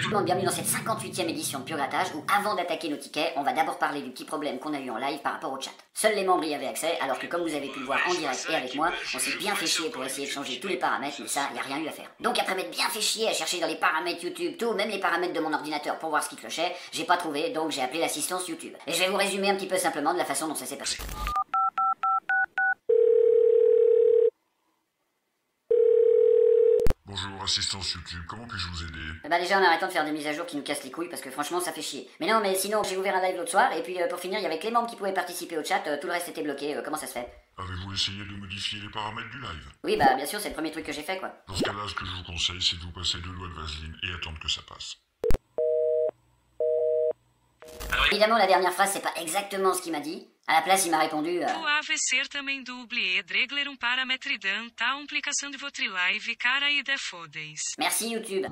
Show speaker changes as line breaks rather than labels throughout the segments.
Tout le monde, bienvenue dans cette 58e édition de Pure Grattage où, avant d'attaquer nos tickets, on va d'abord parler du petit problème qu'on a eu en live par rapport au chat. Seuls les membres y avaient accès, alors que comme vous avez pu le voir en direct et avec moi, on s'est bien fait chier pour essayer de changer tous les paramètres, mais ça, y a rien eu à faire. Donc après m'être bien fait chier à chercher dans les paramètres YouTube, tout, même les paramètres de mon ordinateur pour voir ce qui clochait, j'ai pas trouvé, donc j'ai appelé l'assistance YouTube. Et je vais vous résumer un petit peu simplement de la façon dont ça s'est passé.
Bonjour, assistance YouTube, comment puis-je vous aider?
Bah déjà en arrêtant de faire des mises à jour qui nous cassent les couilles parce que franchement ça fait chier. Mais non mais sinon j'ai ouvert un live l'autre soir et puis pour finir il y avait que les membres qui pouvaient participer au chat, tout le reste était bloqué, comment ça se fait?
Avez-vous essayé de modifier les paramètres du live?
Oui bah bien sûr c'est le premier truc que j'ai fait quoi.
Dans ce cas-là, ce que je vous conseille, c'est de vous passer 2 doigts de vaseline et attendre que ça passe.
Évidemment la dernière phrase c'est pas exactement ce qu'il m'a dit. À la place il m'a répondu
Pode ser também double e regler parametri dan ta implicação de votre live cara e fodes.
merci YouTube.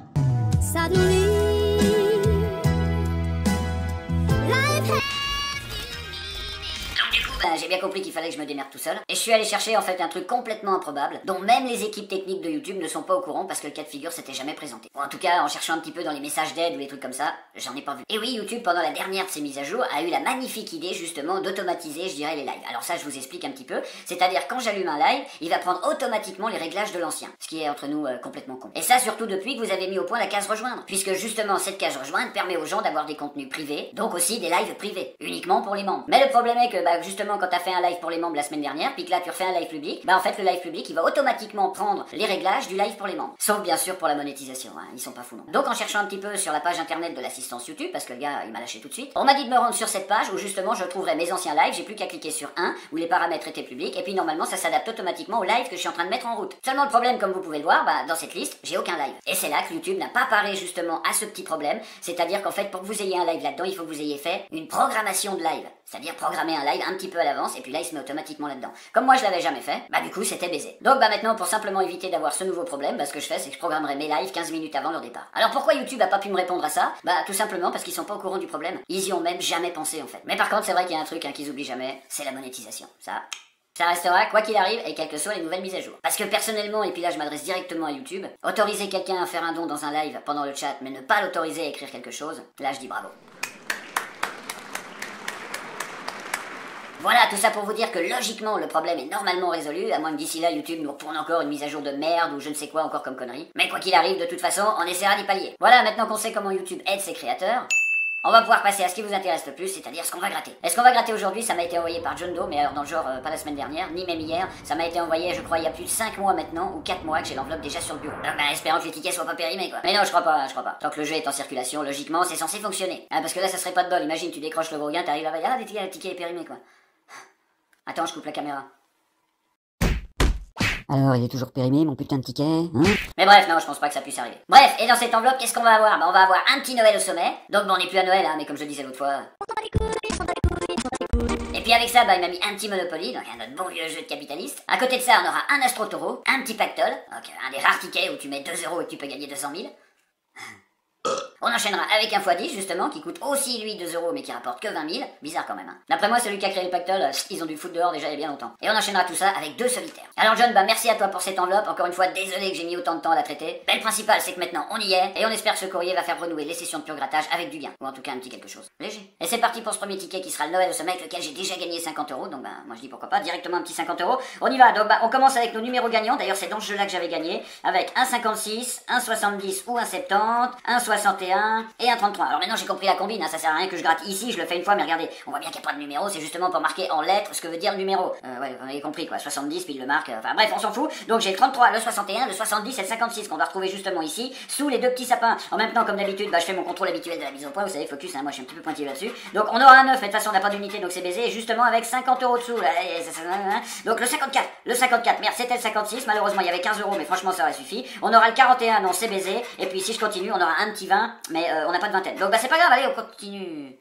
Donc du coup, j'ai bien compris qu'il fallait que je me démerde tout seul. Et je suis allé chercher en fait un truc complètement improbable, dont même les équipes techniques de YouTube ne sont pas au courant parce que le cas de figure s'était jamais présenté. Ou en tout cas, en cherchant un petit peu dans les messages d'aide ou les trucs comme ça, j'en ai pas vu. Et oui, YouTube, pendant la dernière de ses mises à jour, a eu la magnifique idée justement d'automatiser, je dirais, les lives. Alors ça, je vous explique un petit peu. C'est-à-dire, quand j'allume un live, il va prendre automatiquement les réglages de l'ancien. Ce qui est entre nous complètement con. Et ça, surtout depuis que vous avez mis au point la case rejoindre. Puisque justement, cette case rejoindre permet aux gens d'avoir des contenus privés, donc aussi des lives privés. Uniquement pour les membres. Mais le problème est que, justement, quand t'as fait un live pour les membres la semaine dernière, puis que là tu refais un live public, en fait le live public il va automatiquement prendre les réglages du live pour les membres. Sauf bien sûr pour la monétisation, hein, ils sont pas fous non. Donc en cherchant un petit peu sur la page internet de l'assistance YouTube, parce que le gars il m'a lâché tout de suite, on m'a dit de me rendre sur cette page où justement je trouverai mes anciens lives, j'ai plus qu'à cliquer sur un, où les paramètres étaient publics, et puis normalement ça s'adapte automatiquement au live que je suis en train de mettre en route. Seulement le problème, comme vous pouvez le voir, dans cette liste, j'ai aucun live. Et c'est là que YouTube n'a pas paré justement à ce petit problème, c'est-à-dire qu'en fait pour que vous ayez un live là-dedans, il faut que vous ayez fait une programmation de live. C'est-à-dire programmer un live un petit peu à l'avance, et puis là il se met automatiquement là-dedans. Comme moi je l'avais jamais fait, du coup c'était baisé. Donc maintenant pour simplement éviter d'avoir ce nouveau problème, ce que je fais c'est que je programmerai mes lives 15 minutes avant leur départ. Alors pourquoi YouTube a pas pu me répondre à ça? Tout simplement parce qu'ils sont pas au courant du problème. Ils y ont même jamais pensé en fait. Mais par contre c'est vrai qu'il y a un truc qu'ils oublient jamais, c'est la monétisation. Ça restera quoi qu'il arrive et quelles que soient les nouvelles mises à jour. Parce que personnellement, et puis là je m'adresse directement à YouTube, autoriser quelqu'un à faire un don dans un live pendant le chat mais ne pas l'autoriser à écrire quelque chose, là je dis bravo. Voilà, tout ça pour vous dire que logiquement le problème est normalement résolu, à moins que d'ici là YouTube nous retourne encore une mise à jour de merde ou je ne sais quoi encore comme connerie. Mais quoi qu'il arrive, de toute façon, on essaiera d'y pallier. Voilà, maintenant qu'on sait comment YouTube aide ses créateurs, on va pouvoir passer à ce qui vous intéresse le plus, c'est-à-dire ce qu'on va gratter. Et ce qu'on va gratter aujourd'hui, ça m'a été envoyé par John Doe, mais alors dans le genre, pas la semaine dernière, ni même hier, ça m'a été envoyé, je crois, il y a plus de 5 mois maintenant, ou 4 mois que j'ai l'enveloppe déjà sur le bureau. Alors espérant que les tickets soient pas périmés, quoi. Mais non, je crois pas. Tant que le jeu est en circulation, logiquement, c'est censé fonctionner. Parce que là, ça serait pas de bol, imagine, tu décroches le gros gain, t'arrives là-bas, le ticket est périmé, quoi. Attends, je coupe la caméra. Alors, il est toujours périmé, mon putain de ticket, hein? Mais bref, non, je pense pas que ça puisse arriver. Bref, et dans cette enveloppe, qu'est-ce qu'on va avoir? On va avoir un petit Noël au sommet. Donc on n'est plus à Noël, hein, mais comme je disais l'autre fois... Et puis avec ça, il m'a mis un petit Monopoly, donc un autre bon vieux jeu de capitaliste. À côté de ça, on aura un Astro Taureau, un petit pactole, donc un des rares tickets où tu mets 2 € et que tu peux gagner 200 000. On enchaînera avec un x10 justement qui coûte aussi lui 2 € mais qui rapporte que 20 000. Bizarre quand même. Hein. D'après moi, celui qui a créé le pactole, ils ont dû foutre dehors déjà il y a bien longtemps. Et on enchaînera tout ça avec 2 solitaires. Alors John, merci à toi pour cette enveloppe. Encore une fois, désolé que j'ai mis autant de temps à la traiter. Mais le principal, c'est que maintenant on y est et on espère que ce courrier va faire renouer les sessions de Pure Grattage avec du gain. Ou en tout cas un petit quelque chose. Léger. Et c'est parti pour ce premier ticket qui sera le Noël au sommet avec lequel j'ai déjà gagné 50 €. Donc moi je dis pourquoi pas, directement un petit 50 €. On y va. Donc on commence avec nos numéros gagnants. D'ailleurs c'est dans ce jeu là que j'avais gagné. Avec un 56, un 70 ou un 70, un 61 et un 33. Alors maintenant j'ai compris la combine, hein, ça sert à rien que je gratte ici, je le fais une fois, mais regardez, on voit bien qu'il n'y a pas de numéro, c'est justement pour marquer en lettres ce que veut dire le numéro. Ouais, vous avez compris quoi, 70, puis il le marque, enfin bref, on s'en fout. Donc j'ai le 33, le 61, le 70 et le 56 qu'on va retrouver justement ici, sous les 2 petits sapins. En même temps, comme d'habitude, je fais mon contrôle habituel de la mise au point, vous savez, focus, hein, moi je suis un petit peu pointilleux là-dessus. Donc on aura un 9, mais de toute façon on n'a pas d'unité, donc c'est baisé, et justement avec 50 € dessous, là, donc le 54, merde, c'était le 56, malheureusement il y avait 15 €, mais franchement ça aurait suffi. On aura le 41, non, c'est baisé, et puis si je continue, on aura un petit 20, mais on n'a pas de vingtaine. Donc c'est pas grave, allez, on continue.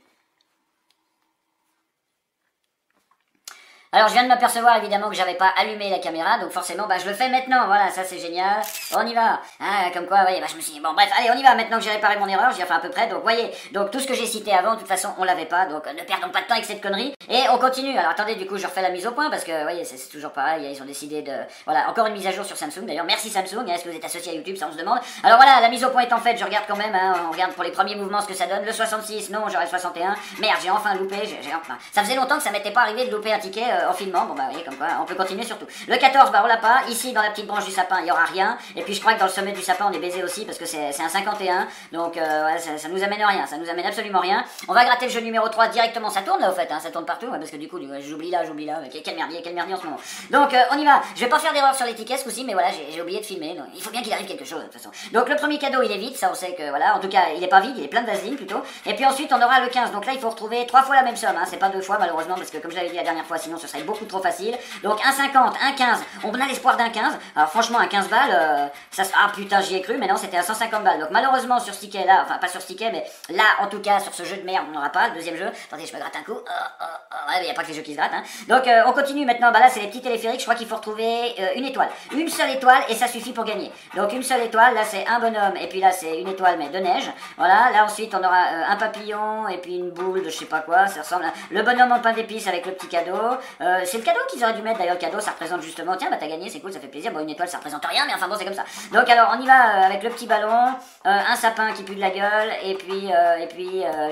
Alors je viens de m'apercevoir évidemment que j'avais pas allumé la caméra, donc forcément bah je le fais maintenant, voilà, ça c'est génial. On y va. Ah, comme quoi, voyez, bah je me suis dit, bon bref, allez on y va, maintenant que j'ai réparé mon erreur, j'y ai fait à peu près, donc voyez, donc tout ce que j'ai cité avant, de toute façon on l'avait pas, donc ne perdons pas de temps avec cette connerie, et on continue. Alors attendez, du coup je refais la mise au point, parce que voyez, c'est toujours pareil, ils ont décidé de... Voilà, encore une mise à jour sur Samsung, d'ailleurs merci Samsung, est-ce que vous êtes associé à YouTube, ça on se demande. Alors voilà, la mise au point est en fait, je regarde quand même, hein, on regarde pour les premiers mouvements ce que ça donne, le 66, non, j'aurais le 61, merde, j'ai enfin loupé, enfin... Ça faisait longtemps que ça m'était pas arrivé de louper un ticket en filmant, bon bah vous voyez, comme quoi, on peut continuer surtout. Le 14, bah on l'a pas, ici dans la petite branche du sapin, il y aura rien, et puis je crois que dans le sommet du sapin on est baisé aussi, parce que c'est un 51, donc ouais, ça nous amène rien, ça nous amène absolument rien. On va gratter le jeu numéro 3 directement, ça tourne là au fait, hein, ça tourne partout, ouais, parce que du coup, j'oublie là, quel merdier en ce moment. Donc on y va, je vais pas faire d'erreur sur les tickets ce coup-ci, mais voilà, j'ai oublié de filmer, donc il faut bien qu'il arrive quelque chose de toute façon. Donc le premier cadeau il est vide, ça on sait que voilà, en tout cas il est pas vide, il est plein de vaseline plutôt, et puis ensuite on aura le 15, donc là il faut retrouver 3 fois la même somme, hein, c'est pas 2 fois malheureusement, parce que comme je l'avais dit la dernière fois, sinon ce serait beaucoup trop facile. Donc un 50, un 15, on a l'espoir d'un 15, alors franchement un 15 balles, ça ah putain j'y ai cru, mais non c'était à 150 balles, donc malheureusement sur ce ticket là, enfin pas sur ce ticket, mais là en tout cas sur ce jeu de merde on n'aura pas, le deuxième jeu, attendez je me gratte un coup, ouais il y a pas que les jeux qui se grattent, hein. Donc on continue maintenant, bah là c'est les petits téléphériques, je crois qu'il faut retrouver une étoile, une seule étoile et ça suffit pour gagner. Donc une seule étoile, là c'est un bonhomme et puis là c'est une étoile mais de neige, voilà, là ensuite on aura un papillon et puis une boule de je sais pas quoi, ça ressemble à le bonhomme en pain d'épices avec le petit cadeau, c'est le cadeau qu'ils auraient dû mettre d'ailleurs, le cadeau ça représente justement, tiens bah t'as gagné, c'est cool, ça fait plaisir, bon une étoile ça représente rien mais enfin bon c'est comme ça. Donc alors on y va avec le petit ballon, un sapin qui pue de la gueule et puis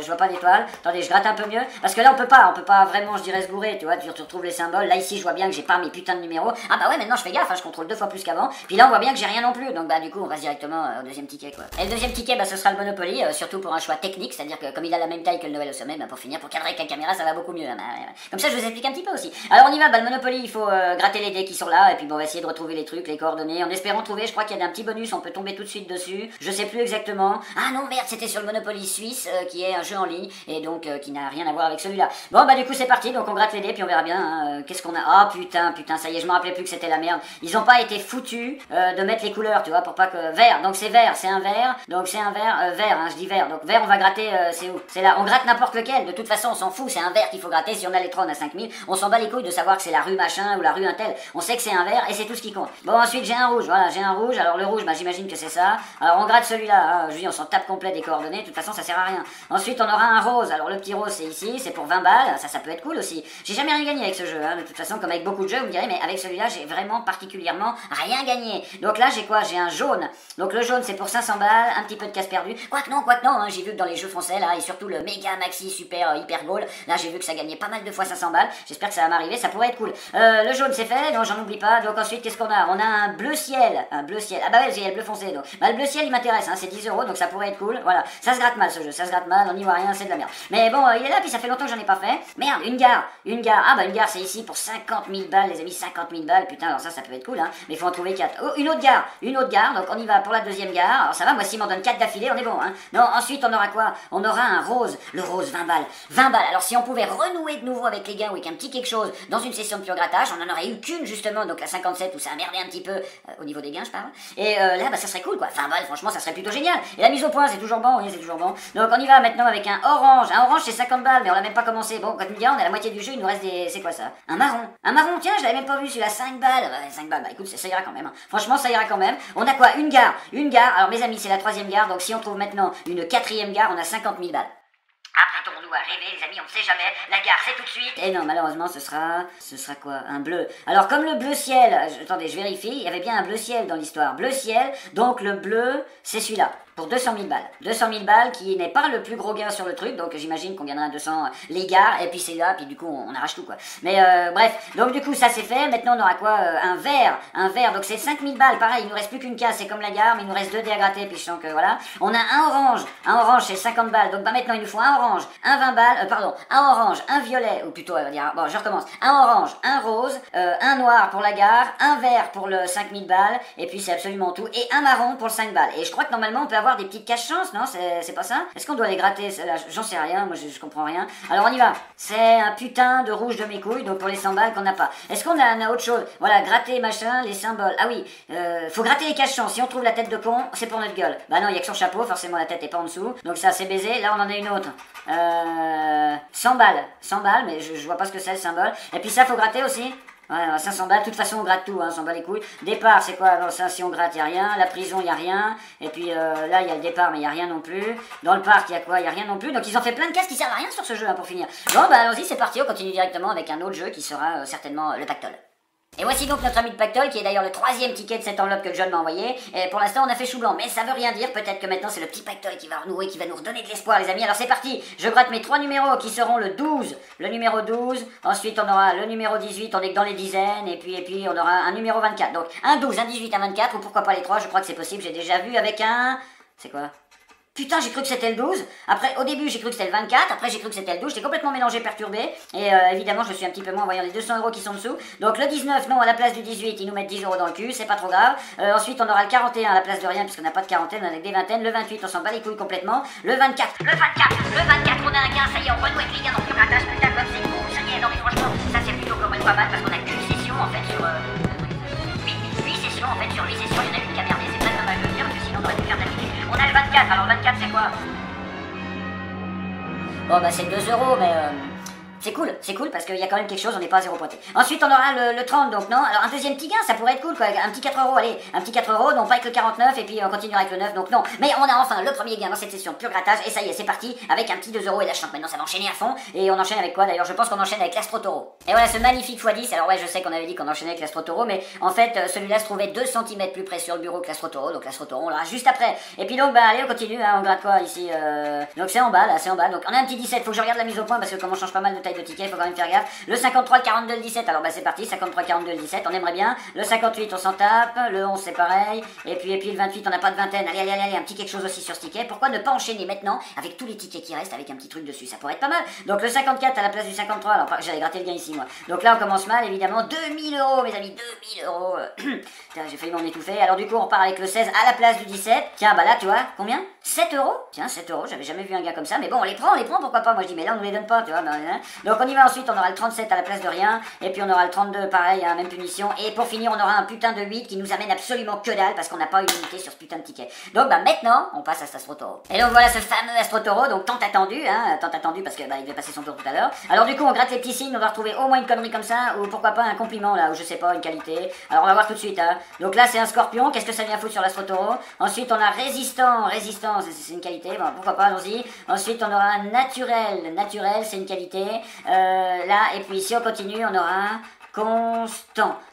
je vois pas d'étoile, attendez je gratte un peu mieux, parce que là on peut pas vraiment je dirais se gourer, tu vois, tu retrouves les symboles, là ici je vois bien que j'ai pas mes putains de numéros, ah bah ouais maintenant je fais gaffe, hein, je contrôle 2 fois plus qu'avant, puis là on voit bien que j'ai rien non plus, donc bah du coup on passe directement au deuxième ticket quoi. Et le deuxième ticket bah ce sera le Monopoly, surtout pour un choix technique, c'est-à-dire que comme il a la même taille que le Noël au sommet, bah pour finir, pour cadrer avec la caméra ça va beaucoup mieux, hein, bah, comme ça je vous explique un petit peu aussi. Alors on y va, bah le Monopoly il faut gratter les dés qui sont là, et puis bon on va essayer de retrouver les trucs, les coordonnées, en espérant trouver, je crois qu'il y a un petit bonus, on peut tomber tout de suite dessus, je sais plus exactement, ah non merde c'était sur le Monopoly suisse, qui est un jeu en ligne, et donc qui n'a rien à voir avec celui-là. Bon bah du coup c'est parti, donc on gratte les dés, puis on verra bien, hein, qu'est-ce qu'on a, ah putain, ça y est, je me rappelais plus que c'était la merde, ils ont pas été foutus de mettre les couleurs, tu vois, pour pas que, vert, donc c'est vert, c'est un vert, donc c'est un vert, vert, hein, je dis vert, donc vert on va gratter, c'est où, c'est là, on gratte n'importe lequel, de toute façon on s'en fout, c'est un vert qu'il faut gratter, si on a les trônes à 5000, on s'en bat les couilles de savoir que c'est la rue machin ou la rue Intel, on sait que c'est un vert et c'est tout ce qui compte. Bon ensuite j'ai un rouge, voilà, j'ai un rouge, alors le rouge, bah j'imagine que c'est ça, alors on gratte celui-là, hein, je dis on s'en tape complet des coordonnées, de toute façon ça sert à rien. Ensuite on aura un rose, alors le petit rose c'est ici, c'est pour 20 balles, ça peut être cool aussi. J'ai jamais rien gagné avec ce jeu, hein, de toute façon comme avec beaucoup de jeux vous me direz, mais avec celui-là j'ai vraiment particulièrement rien gagné. Donc là j'ai quoi, j'ai un jaune, donc le jaune c'est pour 500 balles, un petit peu de casse perdu, quoique non, hein, j'ai vu que dans les jeux français là, et surtout le méga maxi super hyper goal, là j'ai vu que ça gagnait pas mal de fois 500 balles, j'espère que ça va m'arriver, ça pourrait être cool. Le jaune c'est fait, non j'en oublie pas, donc ensuite qu'est-ce qu'on a, on a un bleu ciel, ah bah ouais j'ai le bleu foncé, donc bah le bleu ciel il m'intéresse, hein, c'est 10 €, donc ça pourrait être cool, voilà, ça se gratte mal ce jeu, ça se gratte mal, on n'y voit rien, c'est de la merde. Mais bon il est là, puis ça fait longtemps que j'en ai pas fait, merde, une gare, ah bah une gare c'est ici pour 50 000 balles les amis, 50 000 balles, putain alors ça peut être cool, hein, mais il faut en trouver 4. Oh, une autre gare, donc on y va pour la deuxième gare, alors ça va, moi s'il m'en donne 4 d'affilée, on est bon, hein. Non, ensuite on aura quoi, on aura un rose, le rose 20 balles, alors si on pouvait renouer de nouveau avec les gains ou avec un petit quelque chose dans une session de pur grattage, on en aurait eu qu'une justement, donc la 57 où ça a merdé un petit peu au niveau des gains je parle, et là bah ça serait cool quoi, 20 balles franchement ça serait plutôt génial, et la mise au point c'est toujours bon, oui c'est toujours bon, donc on y va maintenant avec un orange c'est 50 balles, mais on l'a même pas commencé, bon quand tu me dis on est à la moitié du jeu, il nous reste des, c'est quoi ça, un marron, tiens je l'avais même pas vu celui-là, 5 balles, 5 balles, bah écoute ça ira quand même, hein. Franchement ça ira quand même, on a quoi, une gare, alors mes amis c'est la 3e gare, donc si on trouve maintenant une 4e gare, on a 50 000 balles. Apprêtons-nous à rêver, les amis, on ne sait jamais. La gare, c'est tout de suite. Et non, malheureusement, ce sera quoi? Un bleu. Alors, comme le bleu ciel, attendez, je vérifie, il y avait bien un bleu ciel dans l'histoire. Bleu ciel, donc le bleu, c'est celui-là. Pour 200 000 balles. 200 000 balles qui n'est pas le plus gros gain sur le truc, donc j'imagine qu'on gagnera 200 les gares, et puis c'est là, puis du coup on arrache tout quoi. Mais bref, donc du coup ça c'est fait, maintenant on aura quoi, un vert, donc c'est 5 000 balles, pareil, il nous reste plus qu'une case, c'est comme la gare, mais il nous reste 2 dés à gratter, puis je sens que voilà. On a un orange c'est 50 balles, donc bah maintenant il nous faut un orange, un 20 balles, un orange, un violet, ou plutôt on va dire, bon je recommence, un orange, un rose, un noir pour la gare, un vert pour le 5 000 balles, et puis c'est absolument tout, et un marron pour le 5 balles, et je crois que normalement on peut avoir des petites caches-chances, non? C'est pas ça? Est-ce qu'on doit les gratter? J'en sais rien, moi je comprends rien. Alors on y va. C'est un putain de rouge de mes couilles, donc pour les 100 balles qu'on n'a pas. Est-ce qu'on a autre chose? Voilà, gratter machin, les symboles. Ah oui, faut gratter les caches-chances. Si on trouve la tête de con, c'est pour notre gueule. Bah non, il y a que son chapeau, forcément la tête est pas en dessous. Donc ça c'est baisé. Là on en a une autre. 100 balles. 100 balles, mais je vois pas ce que c'est le symbole. Et puis ça, faut gratter aussi. Ouais, 500 balles, de toute façon on gratte tout, hein, on s'en bat les couilles. Départ, c'est quoi? Alors ça, si on gratte, il a rien. La prison, il a rien. Et puis là, il y a le départ, mais il y a rien non plus. Dans le parc, il y a quoi? Il y a rien non plus. Donc ils ont fait plein de cases qui servent à rien sur ce jeu, hein, pour finir. Bon, bah allons-y, c'est parti, on continue directement avec un autre jeu qui sera certainement le Pactole. Et voici donc notre ami de Pactole, qui est d'ailleurs le 3e ticket de cette enveloppe que John m'a envoyé. Et pour l'instant, on a fait chou blanc, mais ça veut rien dire. Peut-être que maintenant, c'est le petit Pactole qui va renouer, qui va nous redonner de l'espoir, les amis. Alors c'est parti, je gratte mes 3 numéros qui seront le 12, le numéro 12. Ensuite, on aura le numéro 18, on est que dans les dizaines. Et puis, on aura un numéro 24. Donc, un 12, un 18, un 24, ou pourquoi pas les 3, je crois que c'est possible. J'ai déjà vu avec un... C'est quoi? Putain, j'ai cru que c'était le 12. Après, au début, j'ai cru que c'était le 24. Après, j'ai cru que c'était le 12. J'étais complètement mélangé, perturbé. Et évidemment, je suis un petit peu moins en voyant les 200 € qui sont dessous. Donc, le 19, non, à la place du 18, ils nous mettent 10 € dans le cul. C'est pas trop grave. Ensuite, on aura le 41 à la place de rien, puisqu'on n'a pas de quarantaine, on a que des vingtaines. Le 28, on s'en bat les couilles complètement. Le 24, on a un gain. Ça y est, on renoue avec les gains dans le grattage. Putain, comme c'est cool. Ça y est, non, mais franchement, ça c'est plutôt quand même pas mal parce qu'on a qu'une session en fait sur. 8 sessions en fait, sur 8 sessions, il y en a une qui a merdé. C'est très dommage de le dire, parce que sinon on aurait pu faire d'affilée. On a le 24, alors le 24 c'est quoi? Bon bah c'est 2 €, mais c'est cool parce qu'il y a quand même quelque chose, on n'est pas à 0 pointé. Ensuite on aura le 30, donc non, alors un deuxième petit gain, ça pourrait être cool quoi, un petit 4 €, allez, un petit 4 €, non pas avec le 49, et puis on continuera avec le 9, donc non. Mais on a enfin le premier gain dans cette session pur grattage, et ça y est, c'est parti, avec un petit 2 €, et là je sens que maintenant ça va enchaîner à fond, et on enchaîne avec quoi d'ailleurs? Je pense qu'on enchaîne avec l'Astro Taureau. Et voilà ce magnifique x10, alors ouais je sais qu'on avait dit qu'on enchaînait avec l'Astro Taureau, mais en fait celui-là se trouvait 2 cm plus près sur le bureau que l'Astro Taureau, donc l'Astro Taureau on l'aura juste après. Et puis donc bah allez on continue, hein, on gratte quoi ici, donc c'est en bas là, c'est en bas, donc on a un petit 17, faut que je regarde la mise au point parce que comme on change pas mal de taille de ticket, faut quand même faire gaffe. Le 53, le 42, le 17, alors bah c'est parti, 53, 42, le 17, on aimerait bien. Le 58, on s'en tape, le 11 c'est pareil, et puis le 28, on n'a pas de vingtaine, allez, un petit quelque chose aussi sur ce ticket. Pourquoi ne pas enchaîner maintenant avec tous les tickets qui restent avec un petit truc dessus, ça pourrait être pas mal. Donc le 54 à la place du 53, alors j'allais gratter le gain ici moi. Donc là on commence mal évidemment, 2000 € mes amis, 2000 €. Putain, j'ai failli m'en étouffer. Alors du coup on repart avec le 16 à la place du 17. Tiens bah là tu vois, combien? 7 €. Tiens 7 €, j'avais jamais vu un gars comme ça, mais bon on les prend, pourquoi pas. Moi je dis mais là on nous les donne pas, tu vois. Donc on y va ensuite, on aura le 37 à la place de rien, et puis on aura le 32 pareil, hein, même punition, et pour finir on aura un putain de 8 qui nous amène absolument que dalle parce qu'on n'a pas eu l'unité sur ce putain de ticket. Donc bah maintenant on passe à cet Astro Taureau. Et donc voilà ce fameux Astro Taureau, donc tant attendu parce que bah il devait passer son tour tout à l'heure. Alors du coup on gratte les petits signes, on va retrouver au moins une connerie comme ça, ou pourquoi pas un compliment là, ou je sais pas, une qualité. Alors on va voir tout de suite, hein. Donc là c'est un scorpion, qu'est-ce que ça vient foutre sur l'Astro Taureau? Ensuite on a résistant, c'est une qualité, bon pourquoi pas, allons-y. Ensuite on aura un naturel c'est une qualité, là, et puis si on continue on aura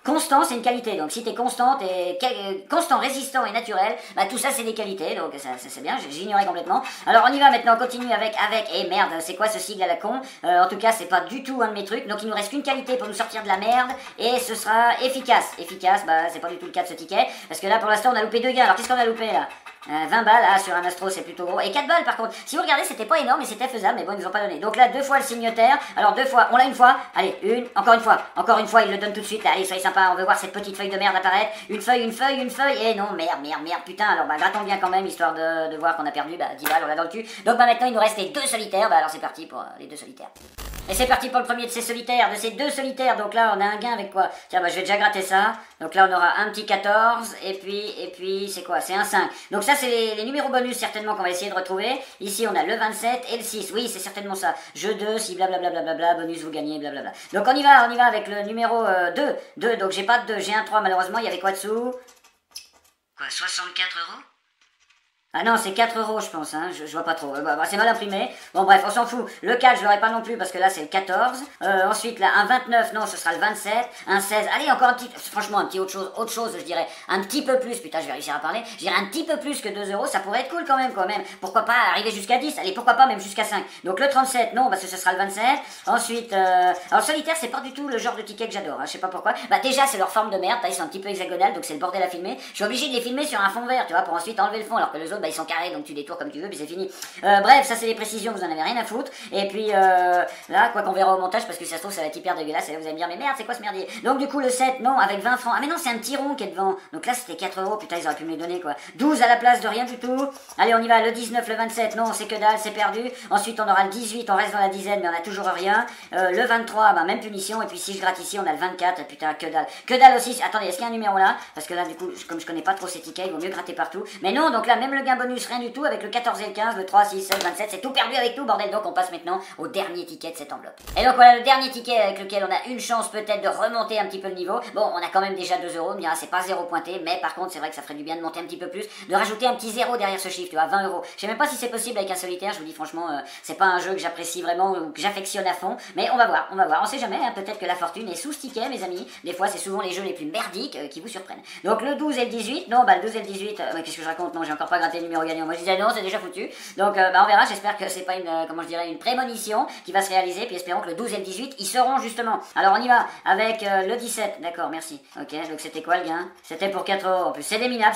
constant c'est une qualité, donc si t'es constante et constant, résistant et naturel, bah tout ça c'est des qualités, donc ça c'est bien, j'ignorais complètement. Alors on y va maintenant, on continue avec, et merde, c'est quoi ce sigle à la con? En tout cas c'est pas du tout un de mes trucs, donc il nous reste qu'une qualité pour nous sortir de la merde, et ce sera efficace, bah c'est pas du tout le cas de ce ticket, parce que là pour l'instant on a loupé 2 gains, alors qu'est-ce qu'on a loupé là? 20 balles, sur un astro c'est plutôt gros, et 4 balles par contre, si vous regardez c'était pas énorme mais c'était faisable, mais bon ils nous ont pas donné. Donc là 2 fois le signe terre, alors 2 fois, on l'a une fois, allez encore une fois, il le donne tout de suite, allez soyez sympa, on veut voir cette petite feuille de merde apparaître, une feuille, et non, merde, putain, alors bah grattons bien quand même, histoire de voir qu'on a perdu, 10 balles, on l'a dans le cul. Donc bah maintenant il nous reste les 2 solitaires, alors c'est parti pour les 2 solitaires. Et c'est parti pour le premier de ces solitaires, de ces 2 solitaires, donc là on a un gain avec quoi? Tiens je vais déjà gratter ça, donc là on aura un petit 14, et puis c'est quoi? C'est un 5, donc ça c'est les numéros bonus certainement qu'on va essayer de retrouver. Ici on a le 27 et le 6, oui c'est certainement ça, jeu 2, si blablabla, bonus vous gagnez, blablabla. Donc on y va avec le numéro 2, donc j'ai pas de 2, j'ai un 3 malheureusement, il y avait quoi dessous? Quoi, 64 €? Ah non, c'est 4 € je pense, hein, je vois pas trop, c'est mal imprimé. Bon bref, on s'en fout. Le 4 je l'aurai pas non plus parce que là c'est le 14. Ensuite là, un 29, non ce sera le 27. Un 16, allez encore un petit, franchement un petit autre chose je dirais, un petit peu plus, putain je vais réussir à parler, je dirais un petit peu plus que 2 €, ça pourrait être cool quand même, Pourquoi pas arriver jusqu'à 10, allez pourquoi pas même jusqu'à 5. Donc le 37, non, parce que ce sera le 27. Ensuite, alors solitaire c'est pas du tout le genre de ticket que j'adore, hein, je sais pas pourquoi. Déjà c'est leur forme de merde, ils sont un petit peu hexagonales, donc c'est le bordel à filmer. Je suis obligé de les filmer sur un fond vert, tu vois, pour ensuite enlever le fond, alors que les autres ils sont carrés, donc tu détours comme tu veux, puis c'est fini. Bref, ça c'est des précisions, vous en avez rien à foutre. Et puis là, quoi qu'on verra au montage, parce que ça se trouve ça va être hyper dégueulasse, et là vous allez me dire, mais merde, c'est quoi ce merdier? Donc du coup le 7, non, avec 20 francs. Ah mais non, c'est un petit rond qui est devant. Donc là c'était 4 €, putain, ils auraient pu me les donner quoi. 12 à la place de rien du tout. Allez, on y va, le 19, le 27, non, c'est que dalle, c'est perdu. Ensuite on aura le 18, on reste dans la dizaine, mais on a toujours rien. Le 23, même punition. Et puis si je gratte ici, on a le 24, putain, que dalle. Que dalle aussi. Attendez, est-ce qu'il y a un numéro là? Parce que là, du coup, comme je connais pas trop ces tickets, il vaut mieux gratter partout. Mais non, donc là, même le gain aucun bonus, rien du tout, avec le 14 et le 15, le 3, 6, 16, 27, c'est tout perdu avec tout, bordel. Donc on passe maintenant au dernier ticket de cette enveloppe. Et donc voilà, le dernier ticket avec lequel on a une chance peut-être de remonter un petit peu le niveau. Bon, on a quand même déjà 2 €, on me dira c'est pas 0 pointé, mais par contre c'est vrai que ça ferait du bien de monter un petit peu plus, de rajouter un petit 0 derrière ce chiffre, tu vois, 20 €. Je sais même pas si c'est possible avec un solitaire, je vous dis franchement, c'est pas un jeu que j'apprécie vraiment ou que j'affectionne à fond, mais on va voir, on sait jamais, hein, peut-être que la fortune est sous ce ticket, mes amis. Des fois c'est souvent les jeux les plus merdiques qui vous surprennent. Donc le 12 et le 18, non, bah le 12 et le 18, qu'est-ce que je raconte, non, j'ai encore pas gratté le numéro gagnant. Moi je disais non, c'est déjà foutu. Donc bah on verra, j'espère que c'est pas une, comment je dirais, une prémonition qui va se réaliser, puis espérons que le 12 et le 18, ils seront justement. Alors on y va avec le 17, d'accord, merci. Ok, donc c'était quoi le gain? C'était pour 4 € en plus. C'est des minables,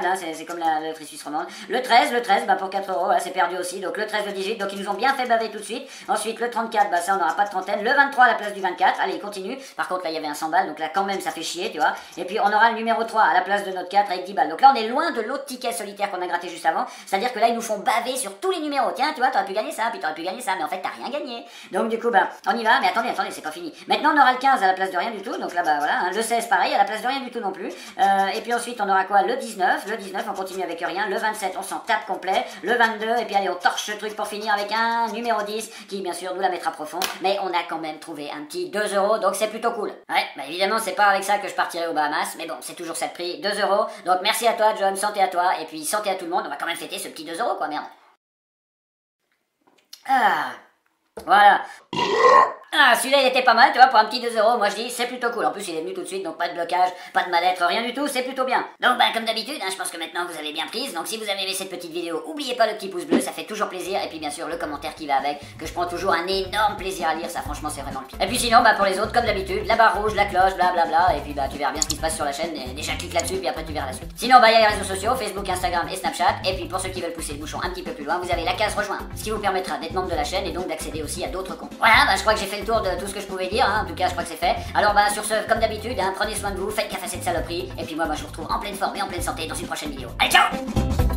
hein, c'est comme la loterie suisse romande. Le 13, bah pour 4 €, là c'est perdu aussi. Donc le 13, le 18, donc ils nous ont bien fait baver tout de suite. Ensuite le 34, bah ça on n'aura pas de trentaine. Le 23 à la place du 24, allez, il continue. Par contre là il y avait un 100 balles, donc là quand même ça fait chier, tu vois. Et puis on aura le numéro 3 à la place de notre 4 avec 10 balles. Donc là on est loin de l'autre ticket solitaire qu'on a gratté juste avant. C'est-à-dire que là ils nous font baver sur tous les numéros. Tiens, tu vois, t'aurais pu gagner ça, puis t'aurais pu gagner ça, mais en fait t'as rien gagné. Donc du coup, bah on y va, mais attendez, c'est pas fini. Maintenant on aura le 15 à la place de rien du tout, donc là bah voilà, hein, le 16 pareil, à la place de rien du tout non plus. Et puis ensuite on aura quoi? Le 19 on continue avec rien. Le 27 on s'en tape complet. Le 22, et puis allez on torche ce truc pour finir avec un numéro 10 qui bien sûr nous la mettra profond, mais on a quand même trouvé un petit 2 €, donc c'est plutôt cool. Ouais, bah évidemment c'est pas avec ça que je partirai aux Bahamas, mais bon c'est toujours ça de prix, 2 €. Donc merci à toi John, santé à toi, et puis santé à tout le monde, on va quand même fêter ce petit 2 € quoi, merde. Ah, voilà. Ah, celui-là il était pas mal, tu vois, pour un petit 2 €, moi je dis c'est plutôt cool. En plus il est venu tout de suite, donc pas de blocage, pas de mal-être, rien du tout, c'est plutôt bien. Donc bah comme d'habitude, hein, je pense que maintenant vous avez bien prise. Donc si vous avez aimé cette petite vidéo, oubliez pas le petit pouce bleu, ça fait toujours plaisir. Et puis bien sûr le commentaire qui va avec, que je prends toujours un énorme plaisir à lire, ça franchement c'est vraiment le pire. Et puis sinon bah pour les autres, comme d'habitude, la barre rouge, la cloche, blablabla, et puis bah tu verras bien ce qui se passe sur la chaîne, et déjà clique là-dessus, puis après tu verras la suite. Sinon bah il y a les réseaux sociaux, Facebook, Instagram et Snapchat. Et puis pour ceux qui veulent pousser le bouchon un petit peu plus loin, vous avez la case rejoindre, ce qui vous permettra d'être membre de la chaîne et donc d'accéder aussi à d'autres comptes. Voilà, bah je crois que j'ai fait le tour de tout ce que je pouvais dire, hein. En tout cas je crois que c'est fait. Alors bah sur ce, comme d'habitude, hein, prenez soin de vous, faites gaffe à cette saloperie, et puis moi je vous retrouve en pleine forme et en pleine santé dans une prochaine vidéo. Allez, ciao!